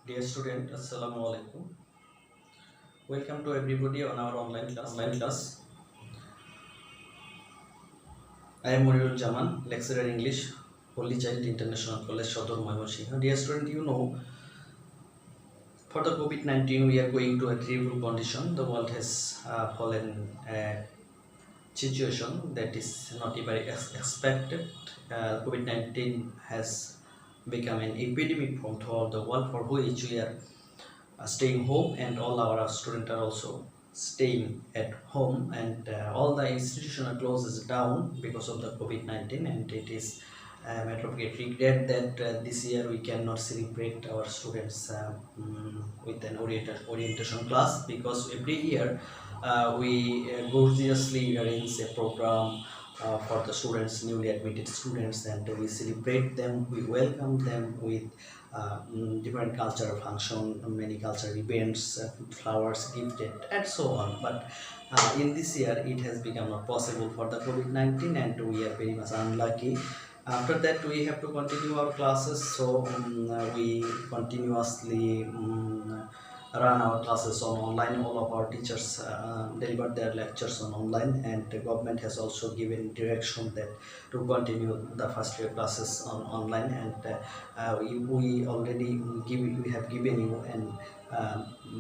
Dear student, Assalamu alaikum. Welcome to everybody on our online class. I am Monir lecturer English, Holy Child International College, Sodor Mymensingh. Dear student, for the COVID-19, we are going to a terrible condition. The world has fallen a situation that is not even expected. COVID-19 has become an epidemic from throughout the world, for which we are staying home, and all our students are also staying at home, and all the institution are closes down because of the COVID-19. And it is a matter of great regret that this year we cannot celebrate our students with an orientation class, because every year we gorgeously arrange a program for the students, newly admitted students, and we celebrate them, we welcome them with different cultural function, many cultural events, flowers gifted, and so on. But in this year, it has become not possible for the COVID-19, and we are very much unlucky. After that, we have to continue our classes, so we continuously run our classes on online. All of our teachers deliver their lectures on online, and the government has also given direction that to continue the first year classes on online. And we already we have given you an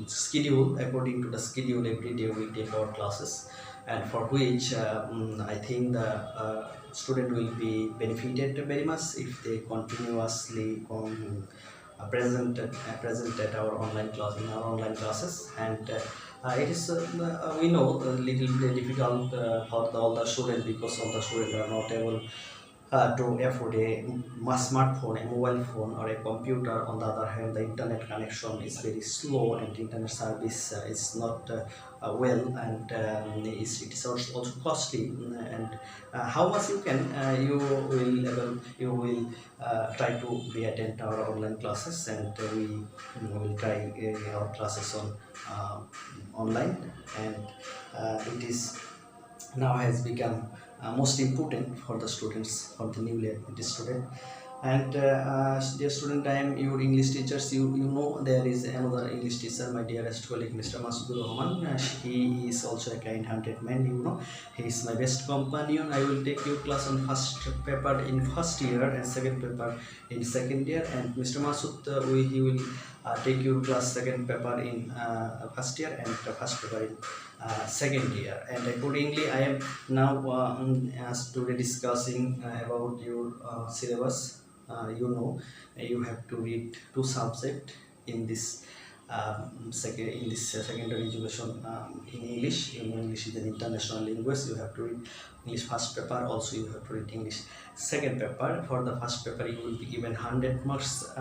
schedule. According to the schedule, every day we take our classes, and for which I think the student will be benefited very much if they continuously present at our online class in our online classes. And it is we know a little bit difficult for all the students, because all the students are not able to afford a smartphone, a mobile phone, or a computer. On the other hand, the internet connection is very slow, and internet service is not well, and it is also costly. And how much you will try to be attend our online classes, and we will try our classes on online. And it is now has become most important for the students, for the newly admitted student. And dear student, I am your English teachers. You know there is another English teacher, my dearest colleague, Mr. Masudur Rahman. He is also a kind-hearted man. He is my best companion. I will take your class on first paper in first year and second paper in second year. And Mr. Masud, he will take your class second paper in first year, and first paper in second year. And accordingly, I am now today discussing about your syllabus. You have to read two subjects in this secondary education in English. English is an international language. You have to read English first paper. Also, you have to read English second paper. For the first paper, you will be given 100 marks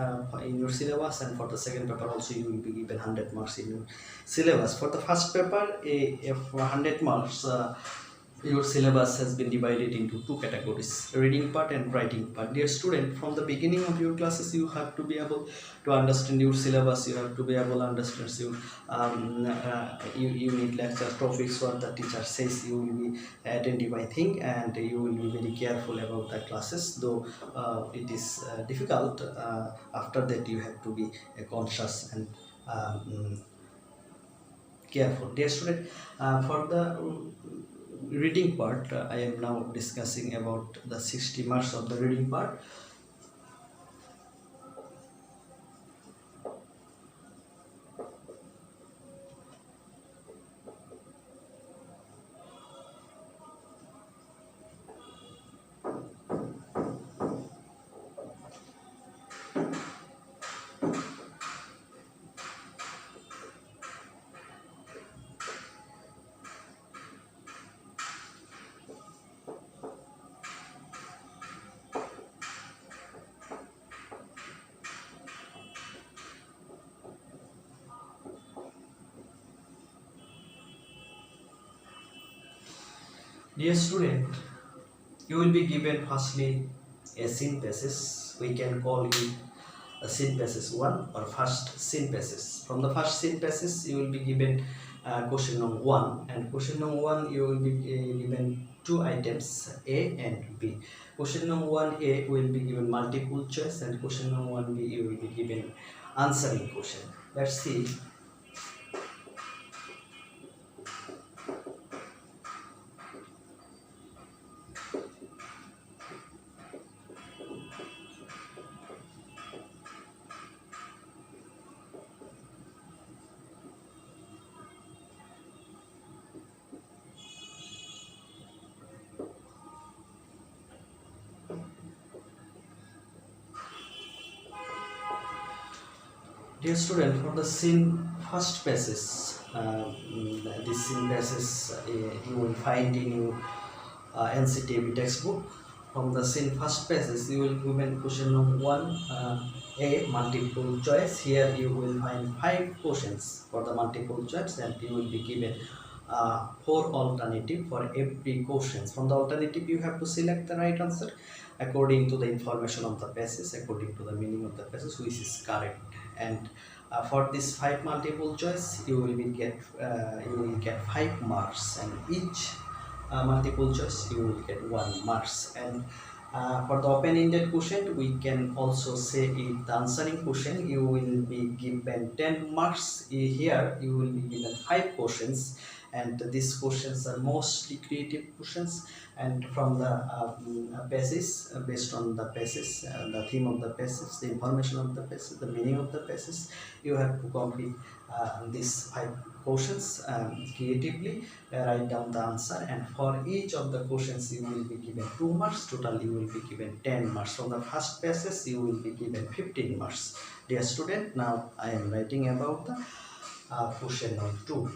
in your syllabus, and for the second paper also you will be given 100 marks in your syllabus. For the first paper, if 100 marks, your syllabus has been divided into two categories: reading part and writing part. Dear student, from the beginning of your classes, you have to be able to understand your syllabus. You have to be able to understand you need lecture topics, what the teacher says. You will be attentive, I think, and you will be very careful about the classes, though it is difficult. After that, you have to be conscious and careful. Dear student, for the reading part, I am now discussing about the 60 marks of the reading part. Dear student, you will be given firstly a synthesis. We can call it a synthesis 1 or first synthesis. From the first synthesis, you will be given question number 1, and question number 1 you will be given two items, A and B. Question number 1A will be given multiple choice, and question number 1B you will be given answering question. Let's see. Dear student, for the scene first passage, this scene passage you will find in your NCTB textbook. From the scene first passage, you will given question number 1, A, multiple choice. Here you will find 5 questions for the multiple choice, and you will be given 4 alternative for every questions. From the alternative, you have to select the right answer according to the information of the passage, according to the meaning of the passage, which is correct. And for this 5 multiple choice, you will get 5 marks, and each multiple choice you will get 1 marks. And for the open-ended question, we can also say if the answering question you will be given 10 marks. Here you will be given 5 questions, and these questions are mostly creative questions, and from the passage, based on the passage, the theme of the passage, the information of the passage, the meaning of the passage, you have to complete these 5 questions creatively, write down the answer, and for each of the questions you will be given 2 marks. Total you will be given 10 marks. From the first passage you will be given 15 marks. Dear student, now I am writing about the question number 2.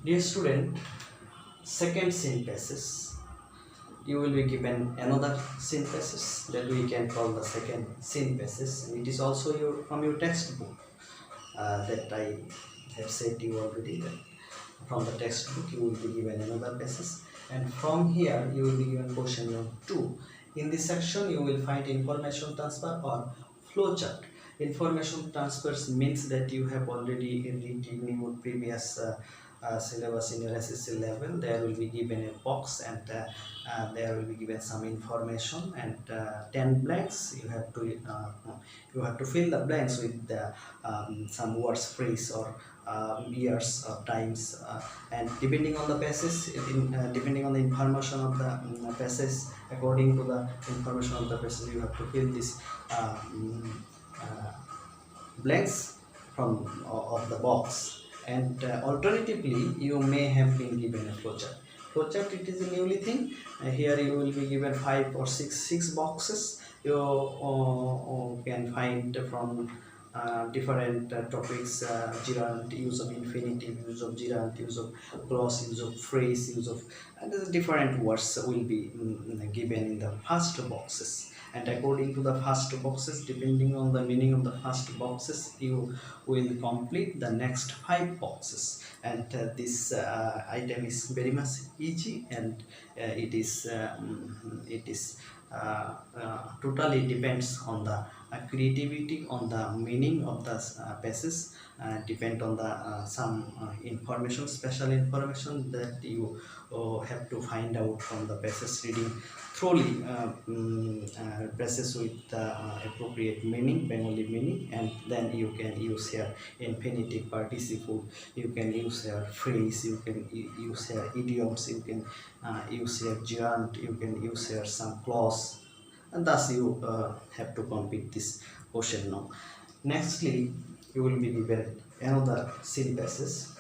Dear student, second synthesis, you will be given another synthesis that we can call the second synthesis. It is also from your textbook that I have said to you already, that from the textbook you will be given another basis, and from here you will be given question number 2. In this section you will find information transfer or flowchart. Information transfers means that you have already read in your previous syllabus in your HSC level. There will be given a box, and there will be given some information, and 10 blanks. You have to fill the blanks with some words, phrase, or years or times, and depending on the passage, depending on the information of the passage, according to the information of the passage, you have to fill this blanks from of the box. And alternatively, you may have been given a flowchart. Flowchart, it is a newly thing. Here you will be given 5 or 6 boxes. You can find from different topics, gerund, use of infinitive, use of gerund, use of clause, use of phrase, use of, and different words will be given in the first boxes. And according to the first boxes, depending on the meaning of the first boxes, you will complete the next 5 boxes. And this item is very much easy, and it is totally depends on the creativity, on the meaning of the passage, depend on the some information, special information that you have to find out from the passage reading thoroughly, passages with appropriate meaning, Bengali meaning, and then you can use here infinitive participle, you can use here phrase, you can use here idioms, you can use here gerund, you can use here some clause, and thus you have to complete this question now. Nextly, you will be given another synthesis.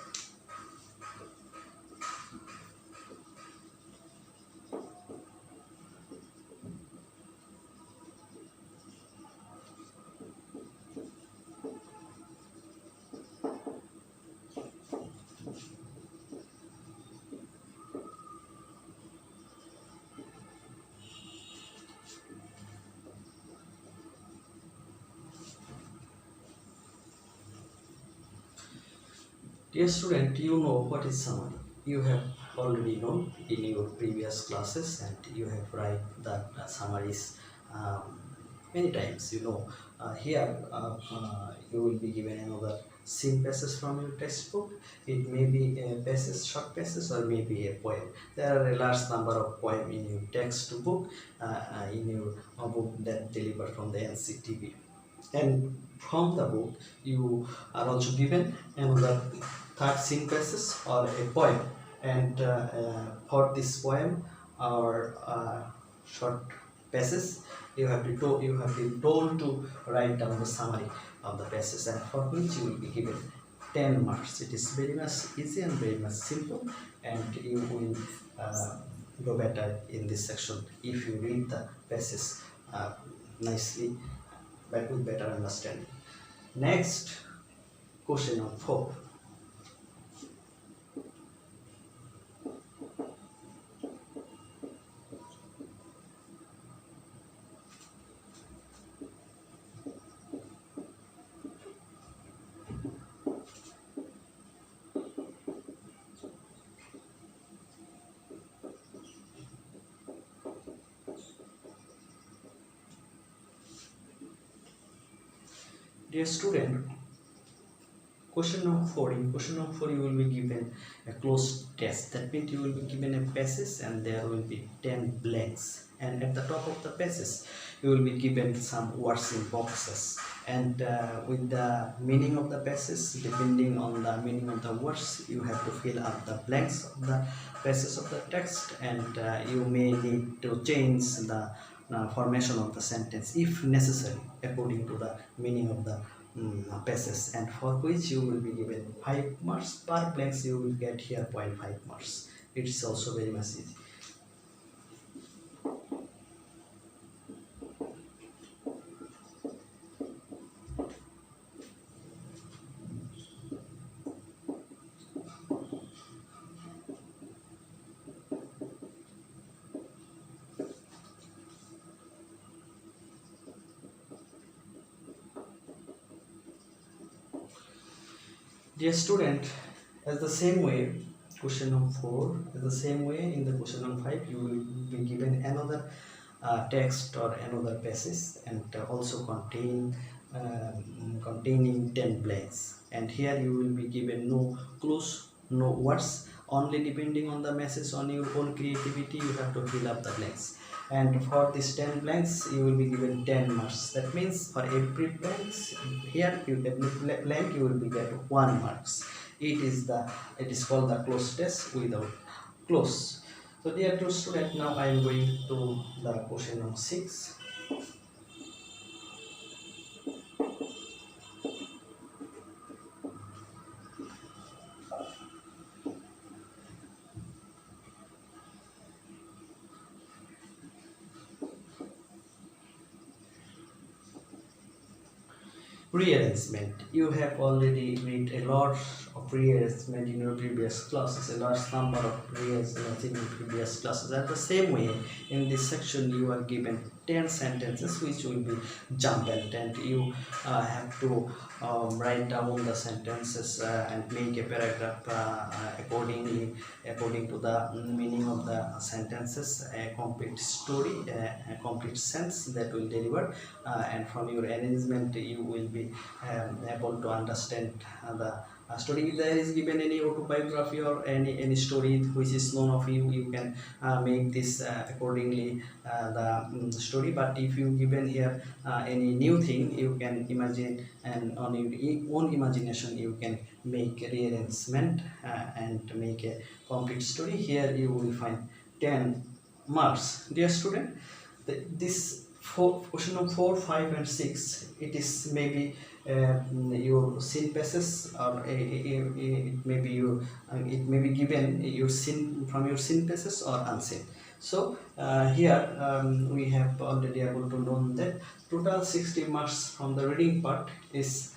Dear student, you know what is summary. You have already known in your previous classes, and you have write that summaries um, many times. Here you will be given another scene passage from your textbook. It may be a passage, short passage, or maybe a poem. There are a large number of poems in your textbook, in your book that delivered from the NCTV. And from the book, you are also given another third scene passage or a poem. And for this poem or short passage, you have been told to write down the summary of the passage, and for which you will be given 10 marks. It is very much easy and very much simple, and you will go better in this section if you read the passage nicely, but with better understanding. Next, question number 4. Dear student, question number 4. In question number 4, you will be given a closed test. That means you will be given a passage and there will be 10 blanks. And at the top of the passage, you will be given some words in boxes. And with the meaning of the passage, depending on the meaning of the words, you have to fill up the blanks of the passage of the text. And you may need to change the formation of the sentence if necessary according to the meaning of the passage, and for which you will be given 5 marks per blanks. You will get here 0.5 marks. It is also very much easy. Dear student, as the same way, question number 4, as the same way in the question number 5, you will be given another text or another passage, and also containing 10 blanks. And here you will be given no clues, no words, only depending on the message, on your own creativity, you have to fill up the blanks. And for these 10 blanks, you will be given 10 marks. That means for every blanks here, every blank you will be get 1 marks. It is called the closed test without close. So dear student, now I am going to the question number 6. Rearrangement. You have already read a lot of rearrangement in your previous classes, a large number of rearrangements in your previous classes. And the same way, in this section, you are given 10 sentences which will be jumbled, and you have to write down the sentences and make a paragraph according to the meaning of the sentences, a complete story, a complete sense that will deliver, and from your arrangement you will be able to understand the story. If there is given any autobiography or any story which is known of you, you can make this accordingly the story. But if you given here any new thing, you can imagine, and on your own imagination you can make a rearrangement and make a complete story. Here you will find 10 marks. Dear student, this question number 4, 5 and 6, it is maybe your scene passes, or it may be given your scene from your scene passes or unseen. So here we have already able to know that total 60 marks from the reading part is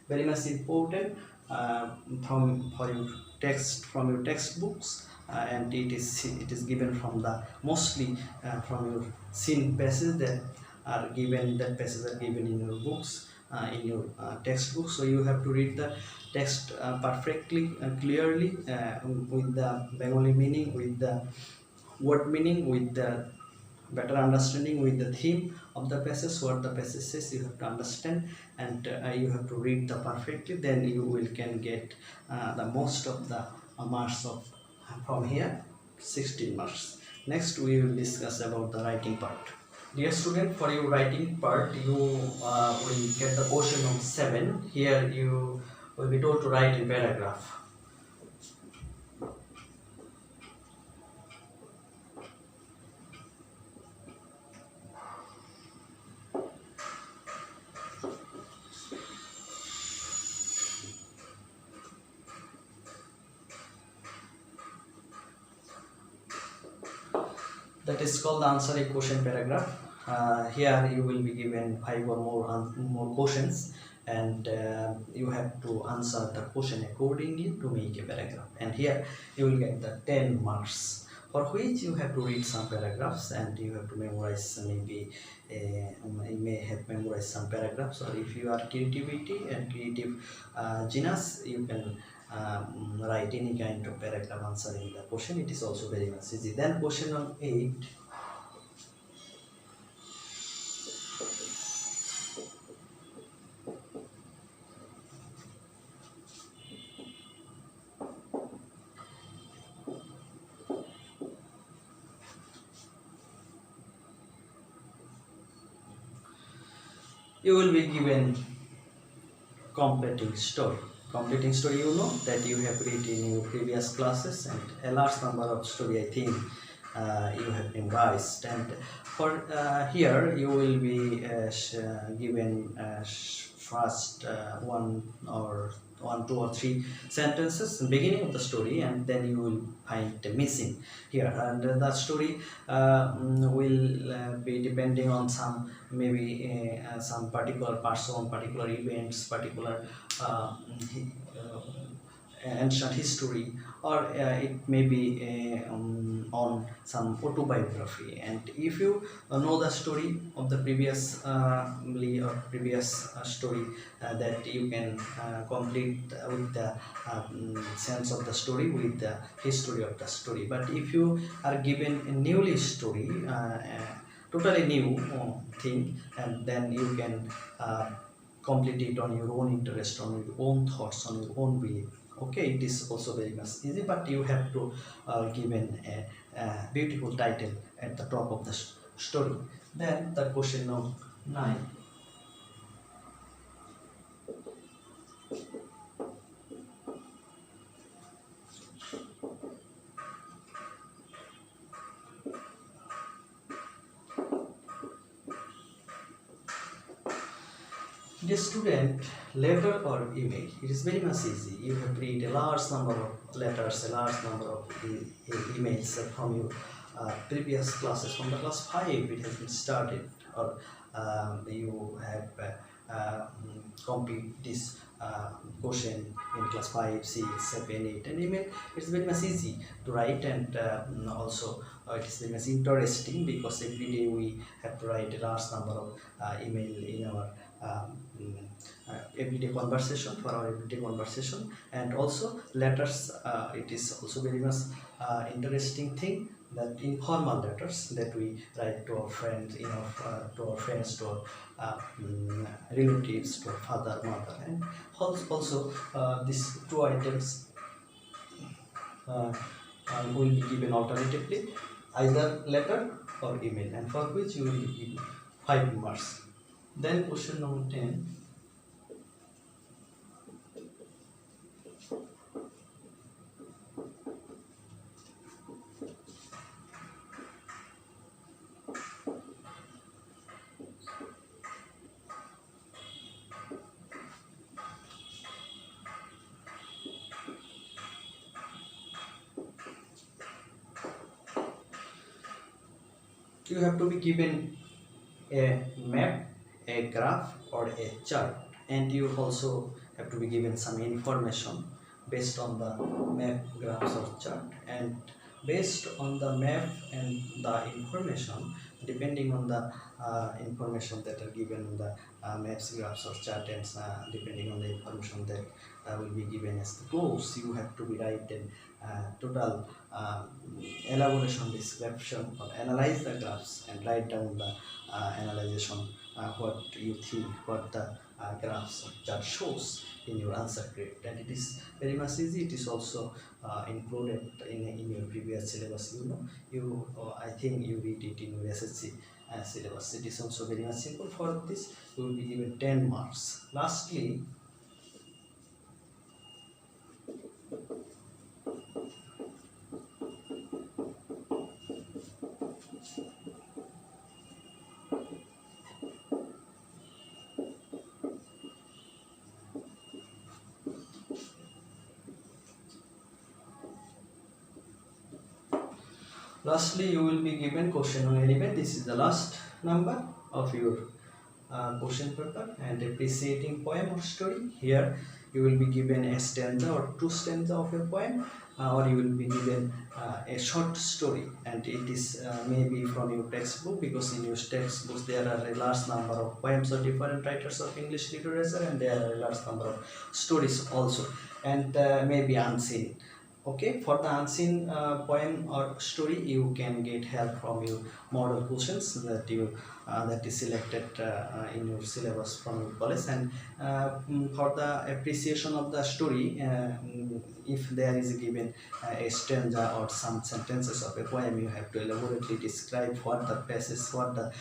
very much important from your textbooks, and it is given from the mostly from your scene passages that passages are given in your books, in your textbook. So you have to read the text perfectly, clearly, with the Bengali meaning, with the word meaning, with the better understanding, with the theme of the passage, what the passage says. You have to understand, and you have to read the perfectly. Then you will can get the most of the marks of from here, 16 marks. Next we will discuss about the writing part. Dear student, for your writing part, you will get the portion of 7. Here you will be told to write a paragraph. That is called the answer a question paragraph. Here you will be given 5 or more questions, and you have to answer the question accordingly to make a paragraph. And here you will get the 10 marks, for which you have to read some paragraphs and you have to memorize. Maybe you may have memorized some paragraphs, or if you are creativity and creative genius, you can write any kind of paragraph answering the question. It is also very much easy. Then question number 8. You will be given completing story. Completing story, you know that you have read in your previous classes, and a large number of story I think you have memorized. And for here you will be given first one, two or three sentences in the beginning of the story, and then you will find the missing here, and the story will be depending on some, maybe some particular person, particular events, particular ancient history, or it may be on some autobiography. And if you know the story of the previous previous story, that you can complete with the sense of the story, with the history of the story. But if you are given a newly story, totally new thing, and then you can complete it on your own interest, on your own thoughts, on your own way. Okay, it is also very much easy, but you have to given a beautiful title at the top of the story. Then the question number 9. Dear student, letter or email, it is very much easy. You have read a large number of letters, a large number of emails from your previous classes. From the class 5 it has been started, or you have complete this question in class 5, 6, 7, 8. And email, it's very much easy to write, and also it is very much interesting, because every day we have to write a large number of email in our everyday conversation, for our everyday conversation. And also letters, it is also very much interesting thing, that informal letters that we write to our friends, to our friends, to our relatives, to our father, mother. And also these two items will be given alternatively, either letter or email, and for which you will be given 5 marks. Then question number 10. You have to be given a map, a graph, or a chart, and you also have to be given some information based on the map, graphs, or chart. And based on the map and the information, depending on the information that are given in the maps, graphs or chart, and depending on the information that will be given as the goals, you have to be write an total elaboration description or analyze the graphs and write down the analyzation, what you think, what the graphs or chart shows in your answer script. And it is very much easy. It is also included in your previous syllabus. I think you read it in your SSC syllabus. It is also very much simple. For this you will be given 10 marks. Lastly, you will be given question on element. This is the last number of your question paper, and appreciating poem or story. Here you will be given a stanza or two stanza of your poem, or you will be given a short story, and it is maybe from your textbook, because in your textbooks there are a large number of poems of different writers of English literature, and there are a large number of stories also, and maybe unseen. Okay, for the unseen poem or story, you can get help from your model questions that is selected in your syllabus from your college. And for the appreciation of the story, if there is given a stanza or some sentences of a poem, you have to elaborately describe what the passage, what the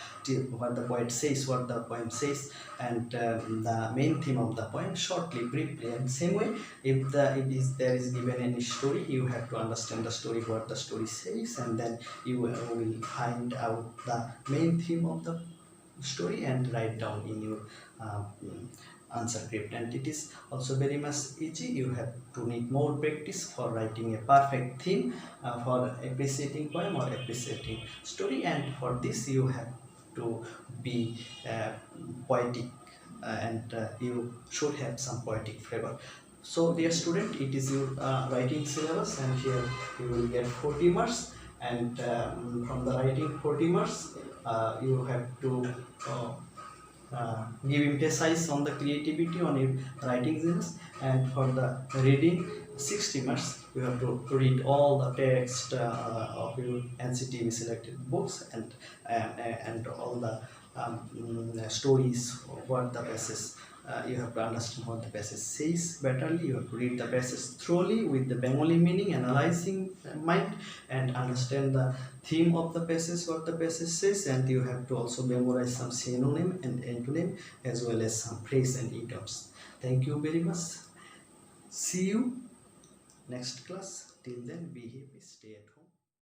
poet says, what the poem says, and the main theme of the poem shortly, briefly. And same way, if there is given any story, you have to understand the story, what the story says, and then you will find out the main theme of the story and write down in your answer script. And it is also very much easy. You have to need more practice for writing a perfect theme for appreciating poem or appreciating story, and for this you have to be poetic, and you should have some poetic flavor. So dear student, it is your writing syllabus, and here you will get 40 marks, and from the writing 40 marks, you have to give emphasis on the creativity on your writing skills. And for the reading 60 marks, you have to read all the text of your NCTV selected books, and all the stories, what the passage. You have to understand what the passage says betterly. You have to read the passage thoroughly with the Bengali meaning, analyzing mind, and understand the theme of the passage, what the passage says. And you have to also memorize some synonym and antonym, as well as some phrase and idioms. Thank you very much. See you next class. Till then, be happy, stay at home.